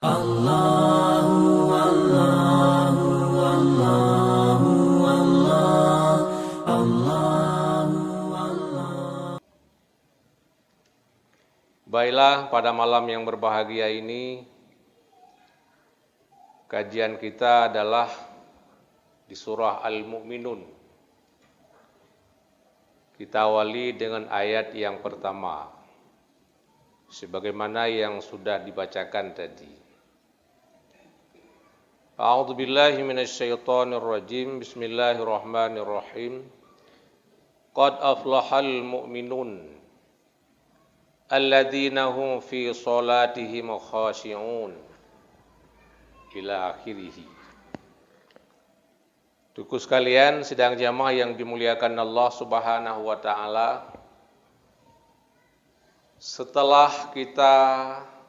Allahu Allahu Allahu Allah Allahu Allah. Baiklah, pada malam yang berbahagia ini kajian kita adalah di surah Al-Mu'minun. Kita awali dengan ayat yang pertama sebagaimana yang sudah dibacakan tadi. A'udzu billahi minasyaitonir rajim. Bismillahirrahmanirrahim. Qad aflahal mu'minun alladzina hum fi salatihim khashi'un ila akhirih. Tuku sekalian, sidang jamaah yang dimuliakan Allah Subhanahu wa taala, setelah kita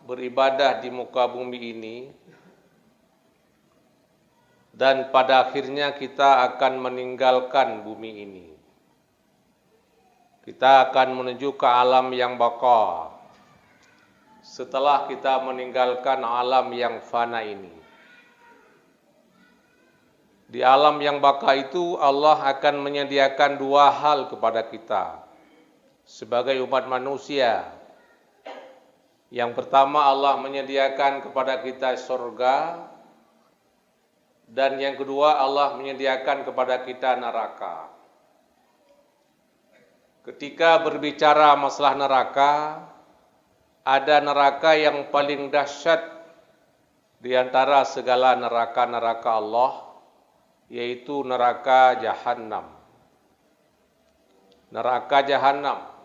beribadah di muka bumi ini dan pada akhirnya kita akan meninggalkan bumi ini, kita akan menuju ke alam yang baqa setelah kita meninggalkan alam yang fana ini. Di alam yang baqa itu Allah akan menyediakan dua hal kepada kita sebagai umat manusia. Yang pertama, Allah menyediakan kepada kita surga, dan yang kedua, Allah menyediakan kepada kita neraka. Ketika berbicara masalah neraka, ada neraka yang paling dahsyat di antara segala neraka-neraka Allah, yaitu neraka Jahannam. Neraka Jahannam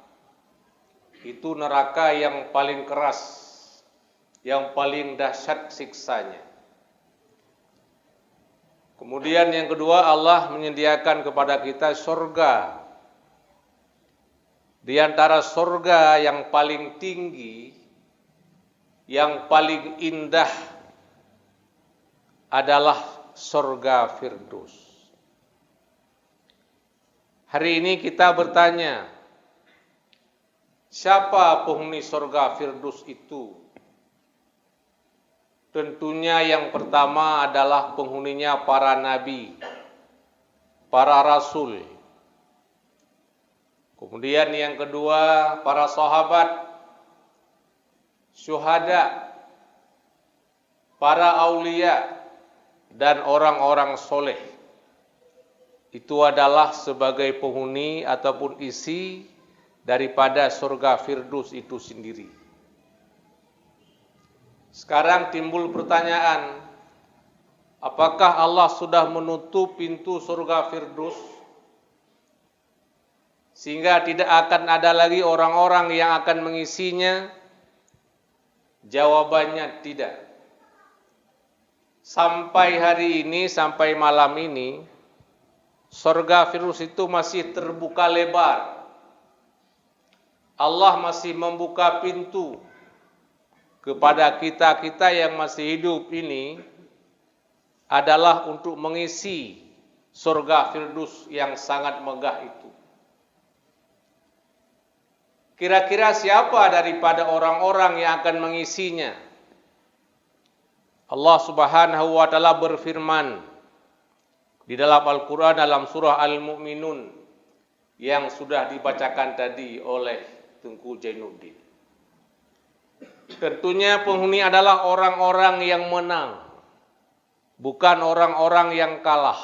itu neraka yang paling keras, yang paling dahsyat siksanya. Kemudian yang kedua, Allah menyediakan kepada kita surga. Di antara surga yang paling tinggi, yang paling indah adalah surga Firdaus. Hari ini kita bertanya, siapa penghuni surga Firdaus itu? Tentunya yang pertama adalah penghuninya para nabi, para rasul. Kemudian yang kedua, para sahabat, syuhada, para aulia, dan orang-orang soleh. Itu adalah sebagai penghuni ataupun isi daripada surga Firdaus itu sendiri. Sekarang timbul pertanyaan, apakah Allah sudah menutup pintu surga Firdaus sehingga tidak akan ada lagi orang-orang yang akan mengisinya? Jawabannya tidak. Sampai hari ini, sampai malam ini, surga Firdaus itu masih terbuka lebar. Allah masih membuka pintu kepada kita-kita yang masih hidup ini adalah untuk mengisi surga Firdaus yang sangat megah itu. Kira-kira siapa daripada orang-orang yang akan mengisinya? Allah Subhanahu wa taala berfirman di dalam Al-Qur'an dalam surah Al-Mu'minun yang sudah dibacakan tadi oleh Tengku Jainuddin. Tentunya penghuni adalah orang-orang yang menang, bukan orang-orang yang kalah.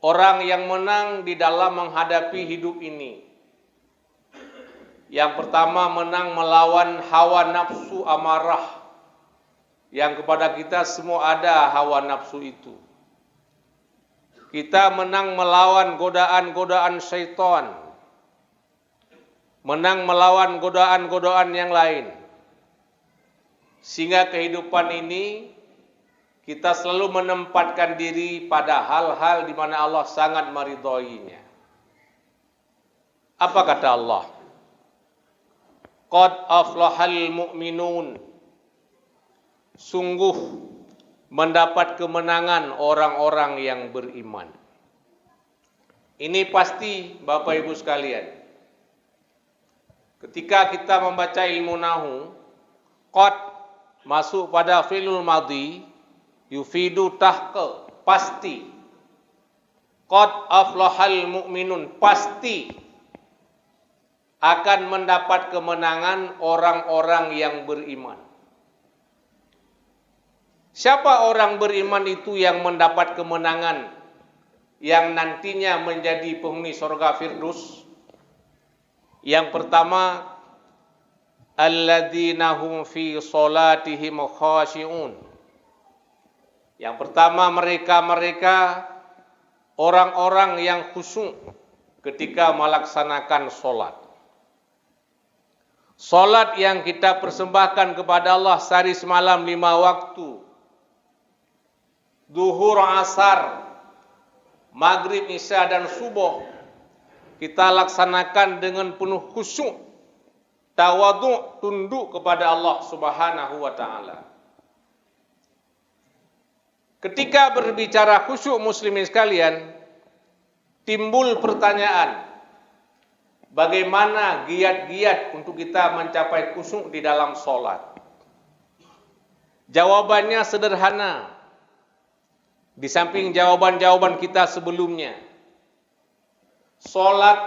Orang yang menang di dalam menghadapi hidup ini. Yang pertama, menang melawan hawa nafsu amarah, yang kepada kita semua ada hawa nafsu itu. Kita menang melawan godaan-godaan syaitan, menang melawan godaan-godaan yang lain. Sehingga kehidupan ini kita selalu menempatkan diri pada hal-hal di mana Allah sangat meridhoinya. Apa kata Allah? Qad aflahal mu'minun. Sungguh mendapat kemenangan orang-orang yang beriman. Ini pasti Bapak Ibu sekalian. Ketika kita membaca ilmu nahu, qad masuk pada fi'lul madhi, yufidu tahqiq, pasti. Qad aflahal mu'minun, pasti akan mendapat kemenangan orang-orang yang beriman. Siapa orang beriman itu yang mendapat kemenangan, yang nantinya menjadi penghuni surga Firdaus? Yang pertama, alladzina hum fi salatihim khashi'un. Yang pertama, mereka orang-orang yang khusyuk ketika melaksanakan solat. Solat yang kita persembahkan kepada Allah sehari semalam 5 waktu. Duhur, asar, maghrib, isya dan subuh kita laksanakan dengan penuh khusyuk, tawadhu, tunduk kepada Allah Subhanahu wa taala. Ketika berbicara khusyuk muslimin sekalian, timbul pertanyaan, bagaimana giat-giat untuk kita mencapai khusyuk di dalam solat? Jawabannya sederhana. Di samping jawaban-jawaban kita sebelumnya, solat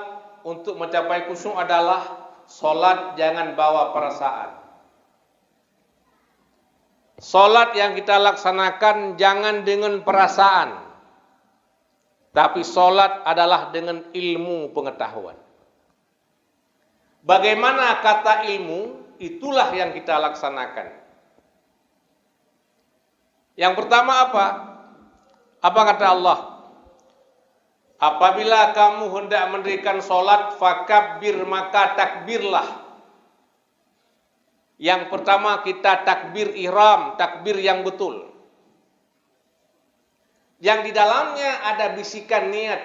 untuk mencapai khusyuk adalah solat jangan bawa perasaan. Solat yang kita laksanakan jangan dengan perasaan, tapi solat adalah dengan ilmu pengetahuan. Bagaimana kata ilmu, itulah yang kita laksanakan. Yang pertama apa? Apa kata Allah? Apabila kamu hendak mendirikan solat, fakabbir, maka takbirlah. Yang pertama kita takbir ihram, takbir yang betul. Yang di dalamnya ada bisikan niat.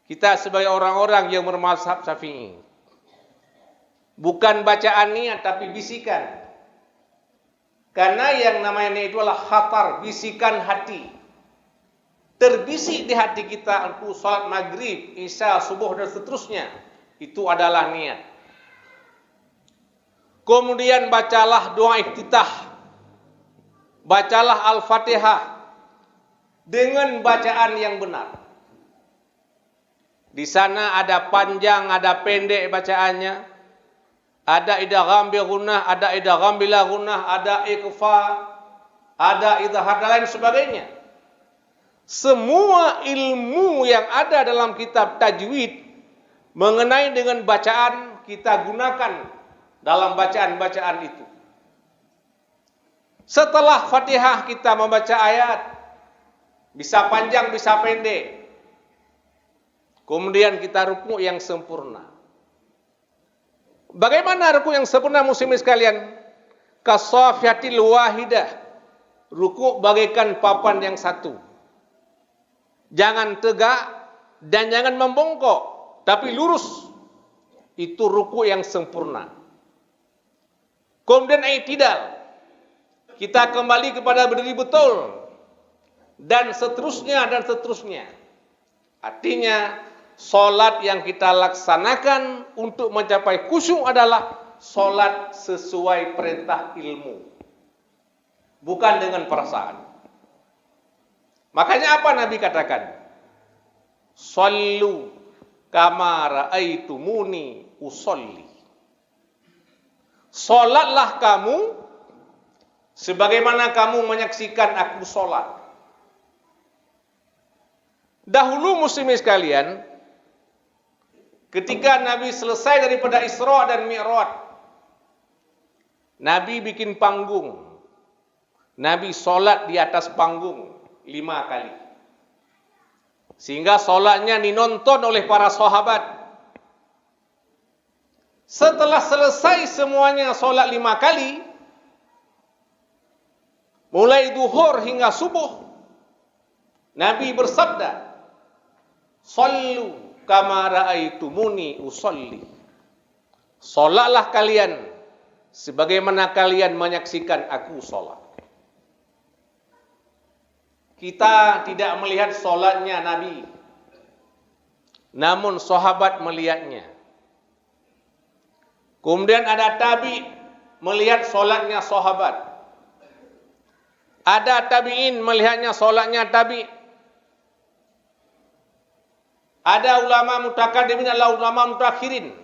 Kita sebagai orang-orang yang bermazhab Syafi'i, bukan bacaan niat tapi bisikan. Karena yang namanya niat itu adalah khatar, bisikan hati. Terbisik di hati kita untuk salat maghrib, isya, subuh dan seterusnya. Itu adalah niat. Kemudian bacalah doa iftitah. Bacalah Al-Fatihah dengan bacaan yang benar. Di sana ada panjang, ada pendek bacaannya. Ada idgham bi gunnah, ada idgham bila gunnah, ada ikhfa, ada idhar dan lain sebagainya. Semua ilmu yang ada dalam kitab tajwid mengenai dengan bacaan kita gunakan dalam bacaan-bacaan itu. Setelah Fatihah kita membaca ayat, bisa panjang, bisa pendek. Kemudian kita ruku yang sempurna. Bagaimana ruku yang sempurna muslimin sekalian? Kasafiatil wahidah. Ruku bagaikan papan yang satu. Jangan tegak dan jangan membongkok, tapi lurus. Itu ruku yang sempurna. Kemudian i'tidal. Kita kembali kepada berdiri betul. Dan seterusnya dan seterusnya. Artinya, solat yang kita laksanakan untuk mencapai khusyuk adalah solat sesuai perintah ilmu. Bukan dengan perasaan. Makanya apa Nabi katakan? Sallu kama ra'aitumuni usolli. Solatlah kamu sebagaimana kamu menyaksikan aku solat. Dahulu muslimin sekalian, ketika Nabi selesai daripada Isra dan Mi'raj, Nabi bikin panggung. Nabi solat di atas panggung 5 kali. Sehingga solatnya dinonton oleh para sahabat. Setelah selesai semuanya solat 5 kali, mulai duhur hingga subuh, Nabi bersabda, Sallu kama ra'aitumuni usolli. Solatlah kalian sebagaimana kalian menyaksikan aku solat. Kita tidak melihat solatnya Nabi, namun sahabat melihatnya. Kemudian ada tabi melihat solatnya sahabat. Ada tabi'in melihatnya solatnya tabi'in. Ada ulama mutaqaddimin, ada ulama mutakhirin.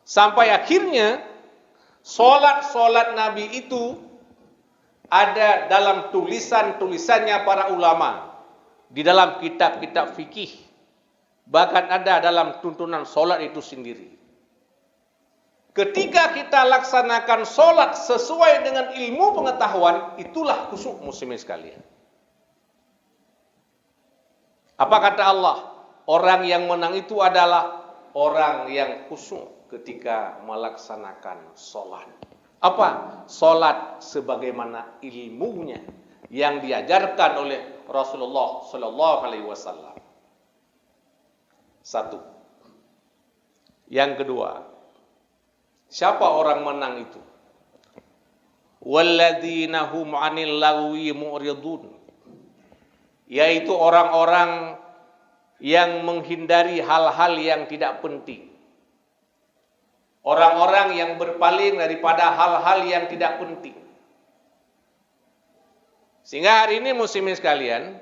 Sampai akhirnya solat Nabi itu ada dalam tulisan-tulisannya para ulama, di dalam kitab-kitab fikih, bahkan ada dalam tuntunan solat itu sendiri. Ketika kita laksanakan solat sesuai dengan ilmu pengetahuan, itulah khusyuk muslimin sekalian. Apa kata Allah? Orang yang menang itu adalah orang yang khusyuk ketika melaksanakan solat. Apa? Solat sebagaimana ilmunya yang diajarkan oleh Rasulullah Sallallahu Alaihi Wasallam. Satu. Yang kedua, siapa orang menang itu? Walladzina hum 'anil lagwi mu'ridun. Yaitu orang-orang yang menghindari hal-hal yang tidak penting. Orang-orang yang berpaling daripada hal-hal yang tidak penting. Sehingga hari ini muslimin sekalian,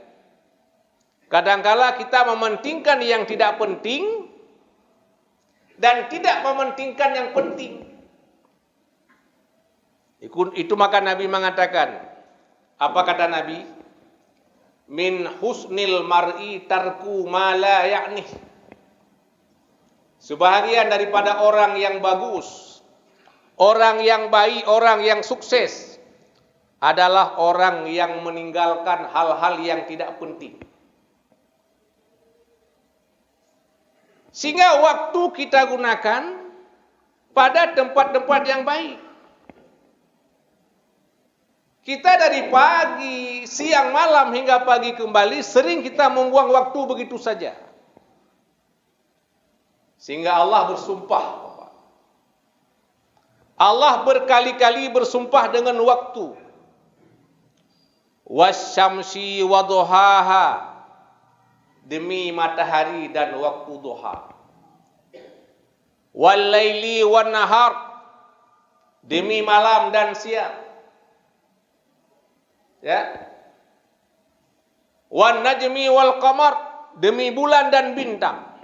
kadangkala kita mementingkan yang tidak penting dan tidak mementingkan yang penting. Itu maka Nabi mengatakan, apa kata Nabi? Min husnil mar'i tarku ma la ya'nih. Sebahagian daripada orang yang bagus, orang yang baik, orang yang sukses adalah orang yang meninggalkan hal-hal yang tidak penting. Sehingga waktu kita gunakan pada tempat-tempat yang baik. Kita dari pagi, siang, malam hingga pagi kembali sering kita membuang waktu begitu saja. Sehingga Allah bersumpah. Allah berkali-kali bersumpah dengan waktu. Wasyamsi waduhaha. Demi matahari dan waktu duha. Wallaili wan nahar. Demi malam dan siang. Ya. Wan najmi wal qamar, demi bulan dan bintang.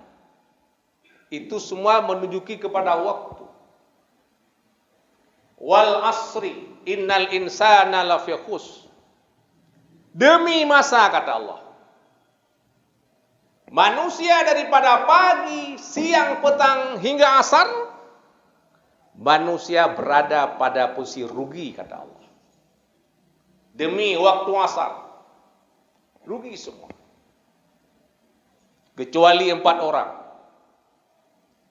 Itu semua menunjuki kepada waktu. Wal asri innal insana lafi khusr. Demi masa kata Allah. Manusia daripada pagi, siang, petang hingga asar, manusia berada pada posisi rugi kata Allah. Demi waktu asar, rugi semua. Kecuali 4 orang.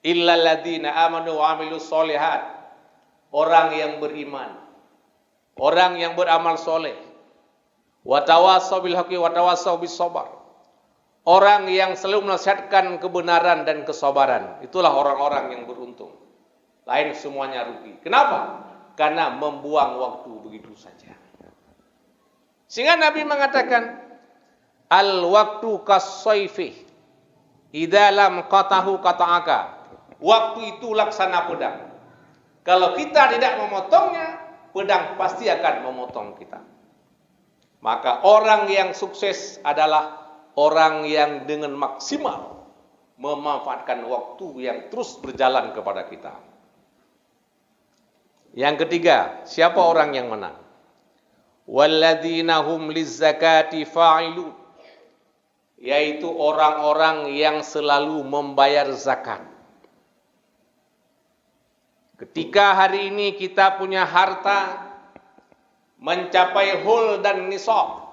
Illal ladzina amanu wa amilus solihat. Orang yang beriman, orang yang beramal soleh. Wa tawassaw bil haqqi wa tawassaw bis sabar. Orang yang selalu menasihatkan kebenaran dan kesabaran. Itulah orang-orang yang beruntung. Lain semuanya rugi. Kenapa? Karena membuang waktu begitu saja. Sehingga Nabi mengatakan, al-waktu kas-sayfi idza lam qatahu qata'aka. Waktu itu laksana pedang. Kalau kita tidak memotongnya, pedang pasti akan memotong kita. Maka orang yang sukses adalah orang yang dengan maksimal memanfaatkan waktu yang terus berjalan kepada kita. Yang ketiga, siapa orang yang menang? Walladzina hum lizzakati fa'ilun. Yaitu orang-orang yang selalu membayar zakat. Ketika hari ini kita punya harta mencapai hul dan nisab,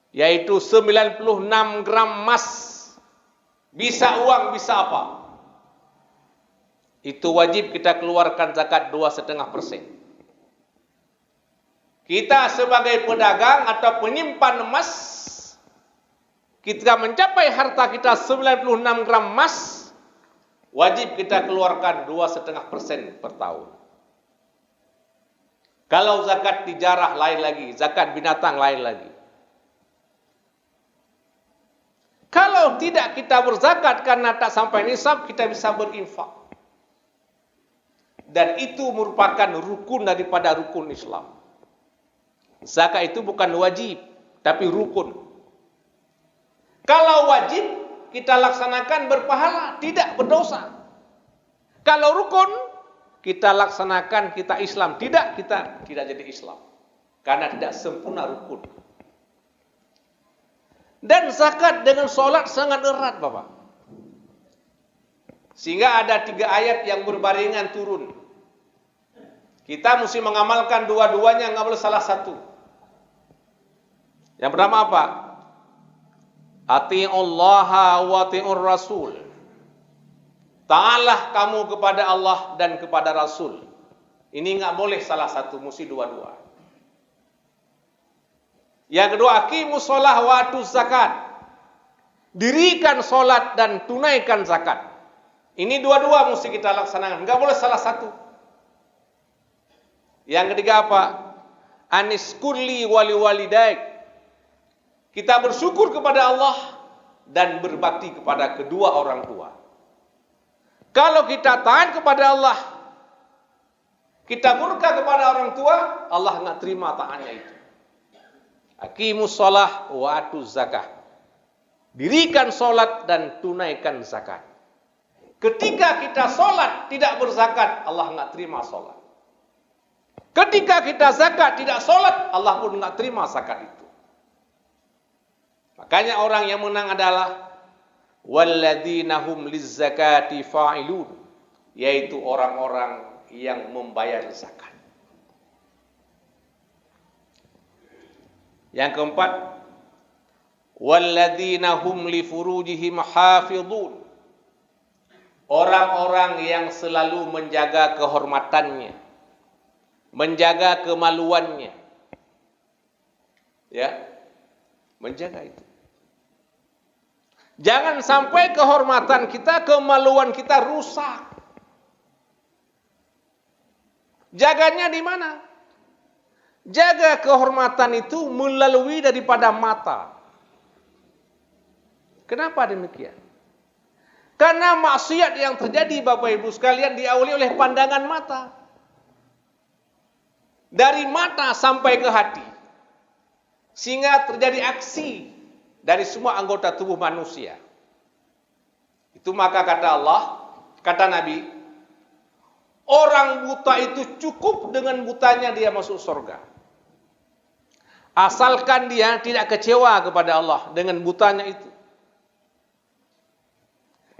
yaitu 96 gram emas, bisa uang, bisa apa? Itu wajib kita keluarkan zakat 2,5%. Kita sebagai pedagang atau penyimpan emas, kita mencapai harta kita 96 gram emas, wajib kita keluarkan 2,5% per tahun. Kalau zakat tijarah lain lagi, zakat binatang lain lagi. Kalau tidak kita berzakat karena tak sampai nisab, kita bisa berinfak. dan itu merupakan rukun daripada rukun Islam. Zakat itu bukan wajib, tapi rukun. Kalau wajib kita laksanakan berpahala, tidak berdosa. Kalau rukun kita laksanakan, kita Islam, kita tidak jadi Islam. Karena tidak sempurna rukun. Dan zakat dengan sholat sangat erat, Bapak. Sehingga ada 3 ayat yang berbarengan turun. Kita mesti mengamalkan dua-duanya, nggak boleh salah satu. Yang pertama apa? Ati'ullaha wa ati'ur rasul. Ta'alah kamu kepada Allah dan kepada Rasul. Ini nggak boleh salah satu, mesti dua-dua. Yang kedua, aqimus shalah wa atuz zakat. Dirikan solat dan tunaikan zakat. Ini dua-dua mesti kita laksanakan, nggak boleh salah satu. Yang ketiga apa? Aniskurli wali walidaik. Kita bersyukur kepada Allah dan berbakti kepada kedua orang tua. Kalau kita taat kepada Allah, kita murka kepada orang tua, Allah nggak terima taatnya itu. Aqimus shalah wa atuz zakah. Dirikan solat dan tunaikan zakat. Ketika kita solat tidak berzakat, Allah nggak terima solat. Ketika kita zakat tidak solat, Allah pun nggak terima zakat itu. Makanya orang yang menang adalah walladzina hum lizzakati fa'ilun, yaitu orang-orang yang membayar zakat. Yang keempat, walladzina hum li furujihim hafizun, orang-orang yang selalu menjaga kehormatannya, menjaga kemaluannya. Ya, menjaga itu. Jangan sampai kehormatan kita, kemaluan kita rusak. Jaganya di mana? Jaga kehormatan itu melalui daripada mata. Kenapa demikian? Karena maksiat yang terjadi Bapak Ibu sekalian diawali oleh pandangan mata. Dari mata sampai ke hati. Sehingga terjadi aksi dari semua anggota tubuh manusia. Itu maka kata Allah, kata Nabi, orang buta itu cukup dengan butanya dia masuk surga. Asalkan dia tidak kecewa kepada Allah dengan butanya itu.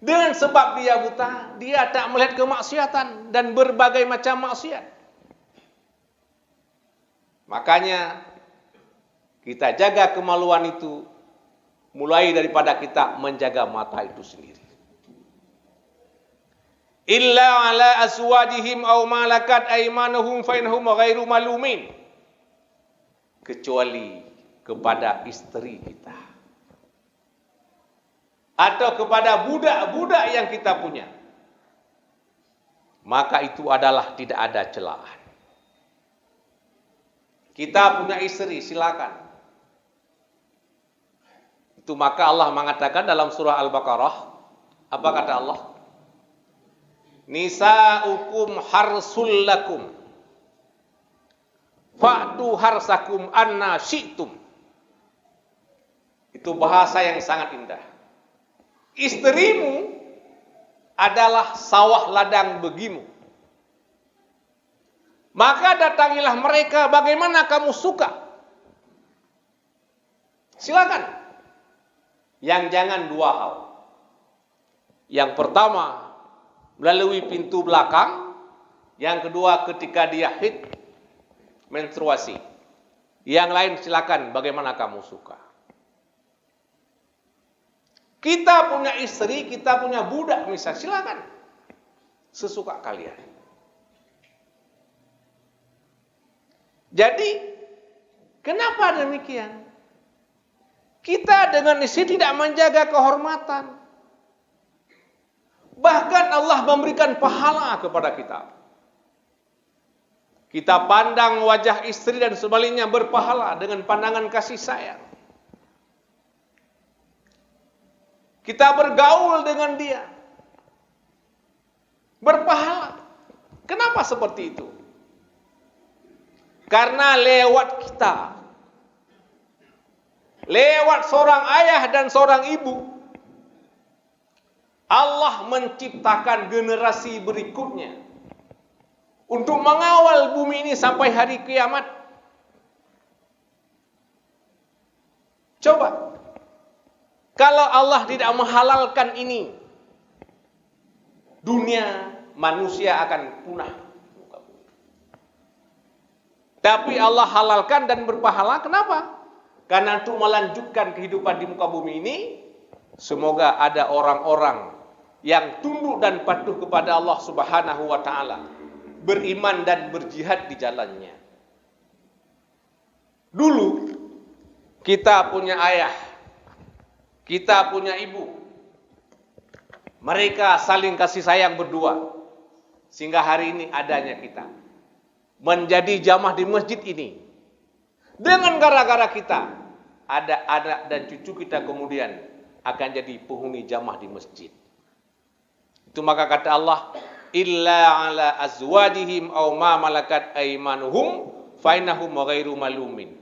Dengan sebab dia buta, dia tak melihat kemaksiatan dan berbagai macam maksiat. Makanya kita jaga kemaluan itu mulai daripada kita menjaga mata itu sendiri. Illa ala aswadihim aw malakat aymanuhum fa innahum ghairu malumin. Kecuali kepada istri kita. Atau kepada budak-budak yang kita punya. Maka itu adalah tidak ada celaan. Kita punya istri, silakan. Itu maka Allah mengatakan dalam surah Al-Baqarah, apa kata Allah? Nisa'ukum harsul lakum fa'tu harsakum anna syi'tum. Itu bahasa yang sangat indah. Istrimu adalah sawah ladang bagimu. Maka datangilah mereka bagaimana kamu suka. Silakan. Yang jangan dua hal. Yang pertama, melalui pintu belakang. Yang kedua, ketika dia haid, menstruasi. Yang lain silakan bagaimana kamu suka. Kita punya istri, kita punya budak misalnya, silakan. Sesuka kalian. Jadi, kenapa demikian? Kita dengan istri tidak menjaga kehormatan. Bahkan Allah memberikan pahala kepada kita. Kita pandang wajah istri dan sebaliknya berpahala dengan pandangan kasih sayang. Kita bergaul dengan dia. Berpahala. Kenapa seperti itu? Karena lewat kita, lewat seorang ayah dan seorang ibu, Allah menciptakan generasi berikutnya untuk mengawal bumi ini sampai hari kiamat. Coba, kalau Allah tidak menghalalkan ini, dunia manusia akan punah. Tapi Allah halalkan dan berpahala. Kenapa? Karena untuk melanjutkan kehidupan di muka bumi ini, semoga ada orang-orang yang tunduk dan patuh kepada Allah Subhanahu wa taala, beriman dan berjihad di jalannya. Dulu kita punya ayah, kita punya ibu. Mereka saling kasih sayang berdua, sehingga hari ini adanya kita menjadi jamaah di masjid ini. Dengan gara-gara kita, ada anak dan cucu kita kemudian akan jadi penghuni jamaah di masjid. Itu maka kata Allah, illa ala azwajihim aw ma malakat aymanuhum fa innahum ghairu malumin.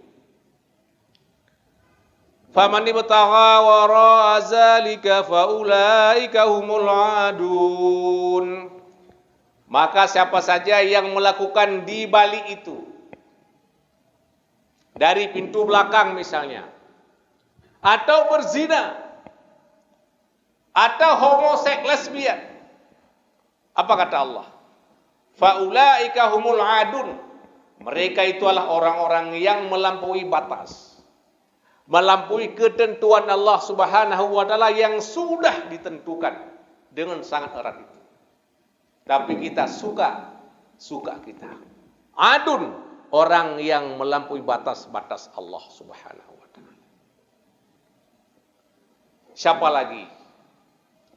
Faman ibtagha wara zalika fa ulaika humul adun. Maka siapa saja yang melakukan di balik itu, dari pintu belakang misalnya, atau berzina, atau homoseks lesbian, apa kata Allah? Faulaika humul adun. Mereka itu adalah orang-orang yang melampaui batas, melampaui ketentuan Allah Subhanahu wa taala yang sudah ditentukan dengan sangat erat itu. Tapi kita suka kita. Adun, orang yang melampaui batas-batas Allah Subhanahu wa taala. Siapa lagi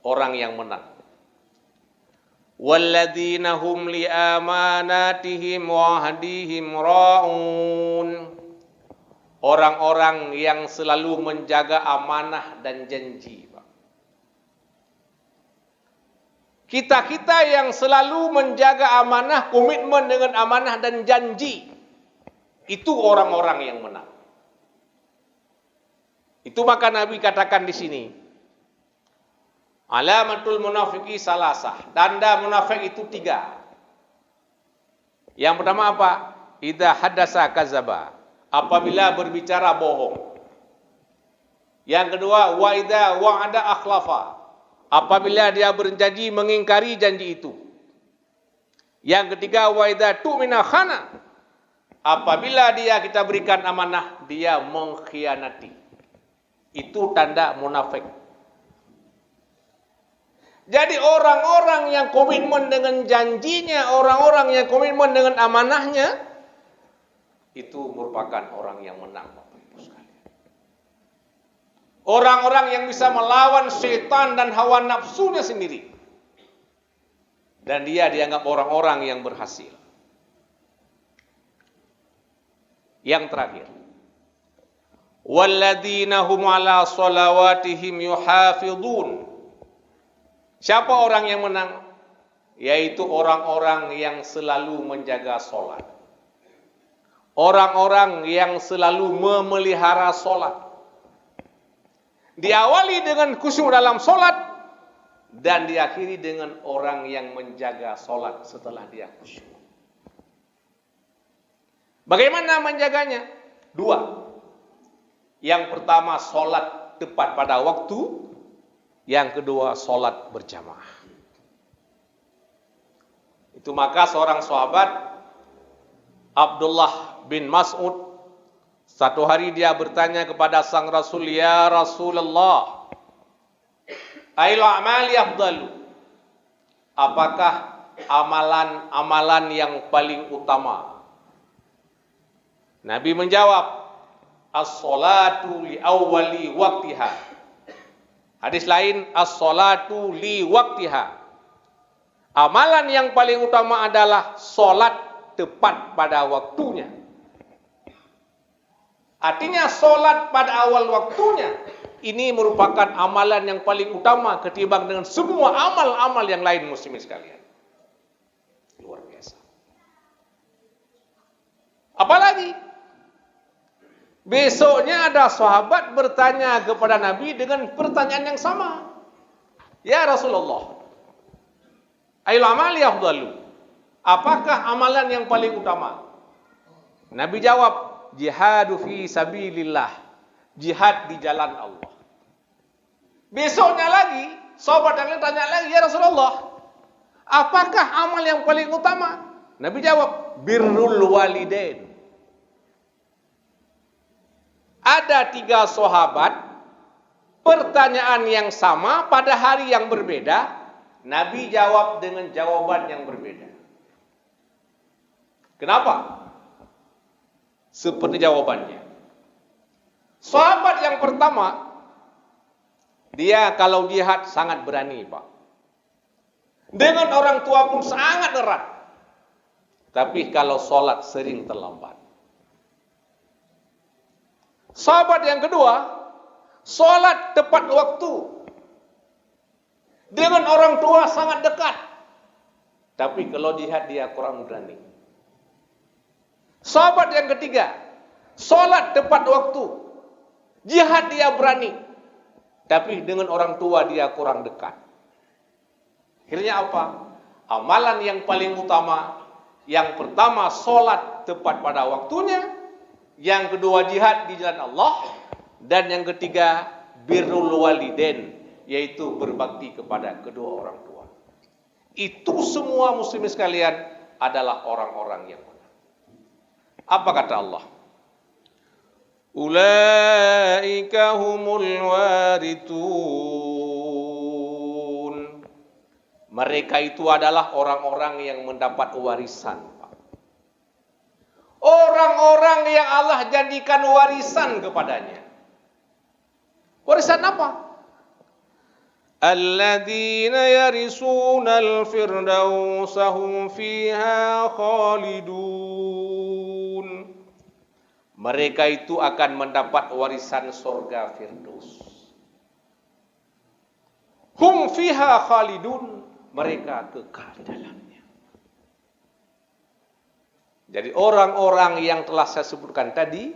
orang yang menang? Walladzina hum li amanatihim wa ahdihim ra'un. Orang-orang yang selalu menjaga amanah dan janji. Kita yang selalu menjaga amanah, komitmen dengan amanah dan janji, itu orang-orang yang menang. Itu maka Nabi katakan di sini, alamatul munafiki salasah. Tanda munafik itu 3. Yang pertama apa? Idza haddasa kadzaba. Apabila berbicara bohong. Yang kedua, wa idza wa'ada akhlafa. Apabila dia berjanji mengingkari janji itu. Yang ketiga, wa idza tu'mina khana. Apabila kita berikan amanah, dia mengkhianati. Itu tanda munafik. Jadi orang-orang yang komitmen dengan janjinya, orang-orang yang komitmen dengan amanahnya, itu merupakan orang yang menang. Orang-orang yang bisa melawan syaitan dan hawa nafsunya sendiri. Dan dia dianggap orang-orang yang berhasil. Yang terakhir. Walladzina hum ala shalawatihim yuhafidun. Siapa orang yang menang? Yaitu orang-orang yang selalu menjaga sholat. Orang-orang yang selalu memelihara sholat. Diawali dengan khusyuk dalam sholat dan diakhiri dengan orang yang menjaga sholat setelah dia khusyuk. Bagaimana menjaganya? 2. Yang pertama, sholat tepat pada waktu. Yang kedua, sholat berjamaah. Itu maka seorang sahabat, Abdullah bin Mas'ud, satu hari dia bertanya kepada sang Rasul, ya Rasulullah, ail a'mali afdalu? Apakah amalan-amalan yang paling utama? Nabi menjawab, as-salatu li awwali waqtiha. Hadis lain, as-salatu li waqtiha. Amalan yang paling utama adalah salat tepat pada waktunya. Artinya solat pada awal waktunya ini merupakan amalan yang paling utama ketimbang dengan semua amal-amal yang lain, muslimin sekalian. Luar biasa. Apalagi besoknya ada sahabat bertanya kepada Nabi dengan pertanyaan yang sama. Ya Rasulullah, ayyul amali afdalu? Apakah amalan yang paling utama? Nabi jawab, jihadu fi sabilillah, jihad di jalan Allah. Besoknya lagi, sahabat yang lain tanya lagi, ya Rasulullah, apakah amal yang paling utama? Nabi jawab, birrul walidain. Ada 3 sahabat, pertanyaan yang sama pada hari yang berbeda, Nabi jawab dengan jawaban yang berbeda. Kenapa? Seperti jawabannya. Sahabat yang pertama, dia kalau jihad sangat berani, Pak. Dengan orang tua pun sangat erat. Tapi kalau sholat sering terlambat. Sahabat yang kedua, sholat tepat waktu. Dengan orang tua sangat dekat. Tapi kalau jihad dia kurang berani. Sahabat yang ketiga, sholat tepat waktu. Jihad dia berani. Tapi dengan orang tua dia kurang dekat. Akhirnya apa? Amalan yang paling utama, yang pertama sholat tepat pada waktunya, yang kedua jihad di jalan Allah, dan yang ketiga birrul walidain, yaitu berbakti kepada kedua orang tua. Itu semua muslimin sekalian adalah orang-orang yang benar. Apa kata Allah? Ulaika humul warithun. Mereka itu adalah orang-orang yang mendapat warisan. Orang-orang yang Allah jadikan warisan kepadanya. Warisan apa? Alladzina yarisunal firdausa hum fiha khalidun. Mereka itu akan mendapat warisan surga Firdaus. Hum fiha khalidun, mereka kekal di dalamnya. Jadi orang-orang yang telah saya sebutkan tadi,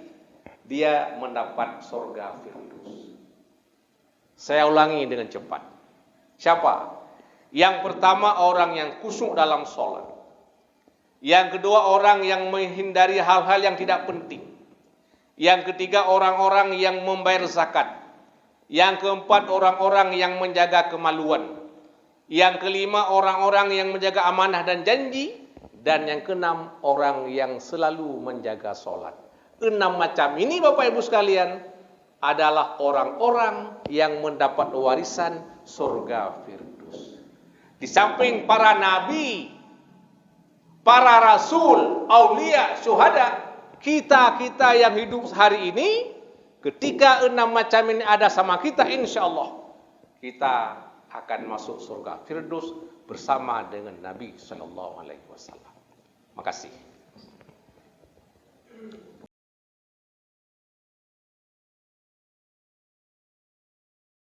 dia mendapat surga Firdaus. Saya ulangi dengan cepat. Siapa? Yang pertama orang yang khusyuk dalam sholat. Yang kedua orang yang menghindari hal-hal yang tidak penting. Yang ketiga orang-orang yang membayar zakat. Yang keempat orang-orang yang menjaga kemaluan. Yang kelima orang-orang yang menjaga amanah dan janji. Dan yang keenam orang yang selalu menjaga sholat. 6 macam ini Bapak Ibu sekalian adalah orang-orang yang mendapat warisan surga Firdaus. Di samping para nabi, para rasul, aulia, syuhada, kita yang hidup hari ini, ketika 6 macam ini ada sama kita, insya Allah kita akan masuk surga Firdaus bersama dengan Nabi Sallallahu Alaihi Wasallam. Makasih.